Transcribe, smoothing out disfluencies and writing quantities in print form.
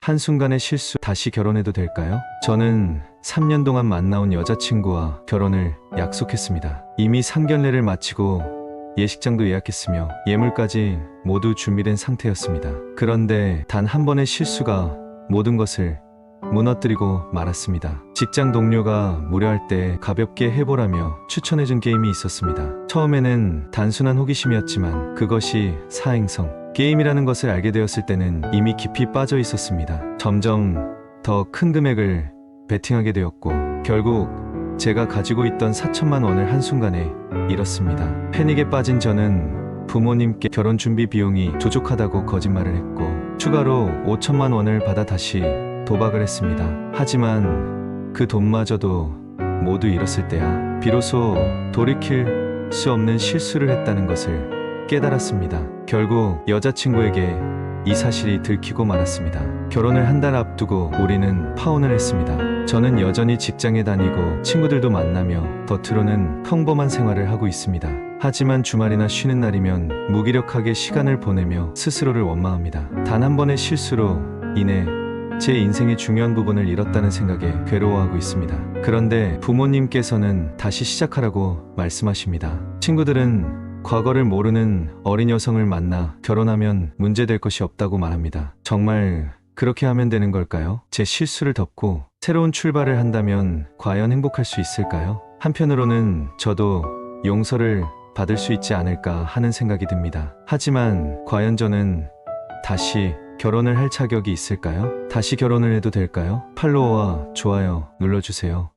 한순간의 실수, 다시 결혼해도 될까요? 저는 3년 동안 만나온 여자친구와 결혼을 약속했습니다. 이미 상견례를 마치고 예식장도 예약했으며 예물까지 모두 준비된 상태였습니다. 그런데 단 한 번의 실수가 모든 것을 무너뜨리고 말았습니다. 직장 동료가 무료할 때 가볍게 해보라며 추천해준 게임이 있었습니다. 처음에는 단순한 호기심이었지만 그것이 사행성, 게임이라는 것을 알게 되었을 때는 이미 깊이 빠져 있었습니다. 점점 더 큰 금액을 베팅하게 되었고 결국 제가 가지고 있던 4천만 원을 한순간에 잃었습니다. 패닉에 빠진 저는 부모님께 결혼 준비 비용이 부족하다고 거짓말을 했고 추가로 5천만 원을 받아 다시 도박을 했습니다. 하지만 그 돈마저도 모두 잃었을 때야 비로소 돌이킬 수 없는 실수를 했다는 것을 깨달았습니다. 결국 여자친구에게 이 사실이 들키고 말았습니다. 결혼을 한 달 앞두고 우리는 파혼을 했습니다. 저는 여전히 직장에 다니고 친구들도 만나며 겉으로는 평범한 생활을 하고 있습니다. 하지만 주말이나 쉬는 날이면 무기력하게 시간을 보내며 스스로를 원망합니다. 단 한 번의 실수로 인해 제 인생의 중요한 부분을 잃었다는 생각에 괴로워하고 있습니다. 그런데 부모님께서는 다시 시작하라고 말씀하십니다. 친구들은 과거를 모르는 어린 여성을 만나 결혼하면 문제될 것이 없다고 말합니다. 정말 그렇게 하면 되는 걸까요? 제 실수를 덮고 새로운 출발을 한다면 과연 행복할 수 있을까요? 한편으로는 저도 용서를 받을 수 있지 않을까 하는 생각이 듭니다. 하지만 과연 저는 다시 결혼을 할 자격이 있을까요? 다시 결혼을 해도 될까요? 팔로워와 좋아요 눌러주세요.